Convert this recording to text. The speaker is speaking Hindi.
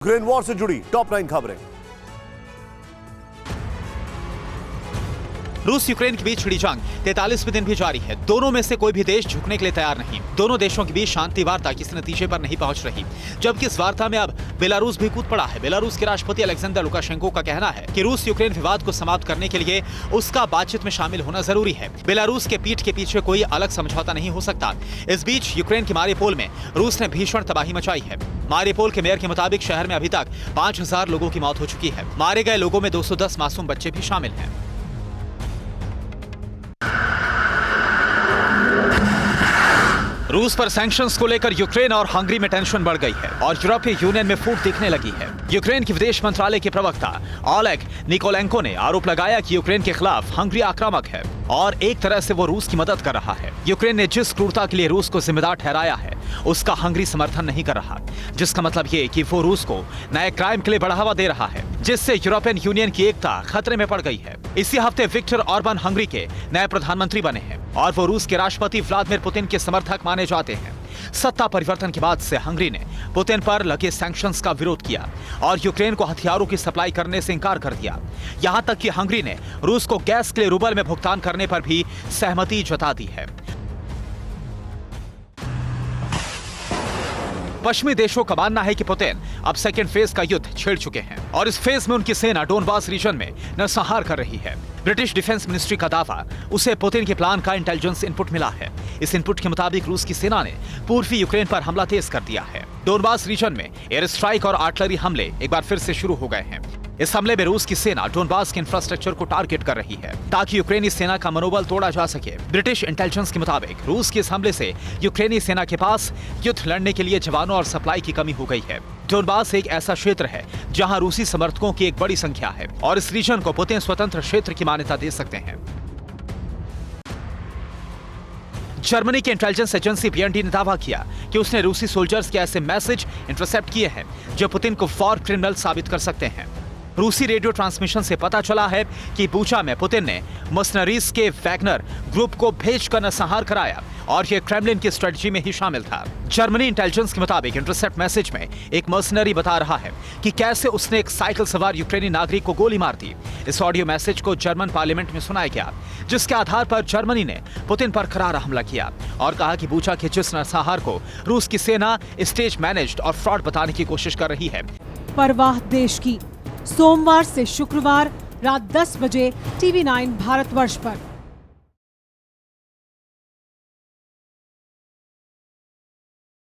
यूक्रेन वॉर से जुड़ी टॉप 9 खबरें। रूस यूक्रेन के बीच छिड़ी जंग 43वें दिन भी जारी है। दोनों में से कोई भी देश झुकने के लिए तैयार नहीं। दोनों देशों के बीच शांति वार्ता किसी नतीजे पर नहीं पहुंच रही, जबकि इस वार्ता में अब बेलारूस भी कूद पड़ा है। बेलारूस के राष्ट्रपति अलेक्जेंडर लुकाशेंको का कहना है कि रूस यूक्रेन विवाद को समाप्त करने के लिए उसका बातचीत में शामिल होना जरूरी है। बेलारूस के पीठ के पीछे कोई अलग समझौता नहीं हो सकता। इस बीच यूक्रेन के मारियोपोल में रूस ने भीषण तबाही मचाई है। मारियोपोल के मेयर के मुताबिक शहर में अभी तक 5000 लोगों की मौत हो चुकी है। मारे गए लोगों में 210 मासूम बच्चे भी शामिल हैं। रूस पर सैंक्शंस को लेकर यूक्रेन और हंगरी में टेंशन बढ़ गई है और यूरोपीय यूनियन में फूट दिखने लगी है। यूक्रेन के विदेश मंत्रालय के प्रवक्ता ओलेग निकोलेंको ने आरोप लगाया कि यूक्रेन के खिलाफ हंगरी आक्रामक है और एक तरह से वो रूस की मदद कर रहा है। यूक्रेन ने जिस क्रूरता के लिए रूस को जिम्मेदार ठहराया है, उसका हंगरी समर्थन नहीं कर रहा, जिसका मतलब ये कि वो रूस को नए क्राइम के लिए बढ़ावा दे रहा है, जिससे यूरोपियन यूनियन की एकता खतरे में पड़ गई है। इसी हफ्ते विक्टर ऑर्बन हंगरी के नए प्रधानमंत्री बने हैं और वो रूस के राष्ट्रपति व्लादिमीर पुतिन के समर्थक माने जाते हैं। सत्ता परिवर्तन के बाद से हंगरी ने पुतिन पर लगे सैंक्शंस का विरोध किया और यूक्रेन को हथियारों की सप्लाई करने से इंकार कर दिया। यहां तक कि हंगरी ने रूस को गैस के लिए रूबल में भुगतान करने पर भी सहमति जता दी है। पश्चिमी देशों का मानना है कि पुतिन अब सेकेंड फेज का युद्ध छेड़ चुके हैं और इस फेज में उनकी सेना डोनबास रीजन में नरसंहार कर रही है। ब्रिटिश डिफेंस मिनिस्ट्री का दावा, उसे पुतिन के प्लान का इंटेलिजेंस इनपुट मिला है। इस इनपुट के मुताबिक रूस की सेना ने पूर्वी यूक्रेन पर हमला तेज कर दिया है। डोनबास रीजन में एयर स्ट्राइक और आर्टिलरी हमले एक बार फिर से शुरू हो गए हैं। इस हमले में रूस की सेना डोनबास के इंफ्रास्ट्रक्चर को टारगेट कर रही है ताकि यूक्रेनी सेना का मनोबल तोड़ा जा सके। ब्रिटिश इंटेलिजेंस के मुताबिक रूस के इस हमले से यूक्रेनी सेना के पास युद्ध लड़ने के लिए जवानों और सप्लाई की कमी हो गई है। डोनबास एक ऐसा क्षेत्र है जहां रूसी समर्थकों की एक बड़ी संख्या है और इस रीजन को पुतिन स्वतंत्र क्षेत्र की मान्यता दे सकते हैं। जर्मनी की इंटेलिजेंस एजेंसी BND ने दावा किया कि उसने रूसी सोल्जर्स के ऐसे मैसेज इंटरसेप्ट किए हैं जो पुतिन को वॉर क्रिमिनल साबित कर सकते हैं। रूसी रेडियो ट्रांसमिशन से पता चला है कि बूचा में पुतिन ने मर्सनरीज के वैगनर ग्रुप को भेजकर नरसंहार कराया और यह क्रेमलिन की स्ट्रेटजी में ही शामिल था। जर्मनी इंटेलिजेंस के मुताबिक इंटरसेप्ट मैसेज में एक मर्सनरी बता रहा है कि कैसे उसने एक साइकिल सवार यूक्रेनी नागरिक को गोली मार दी। इस ऑडियो मैसेज को जर्मन पार्लियामेंट में सुनाया गया, जिसके आधार पर जर्मनी ने पुतिन पर करारा हमला किया और कहा कि बूचा के जिस नरसंहार को रूस की सेना स्टेज मैनेज्ड और फ्रॉड बताने की कोशिश कर रही है। परवाह देश की, सोमवार से शुक्रवार रात 10 बजे TV9 भारतवर्ष पर।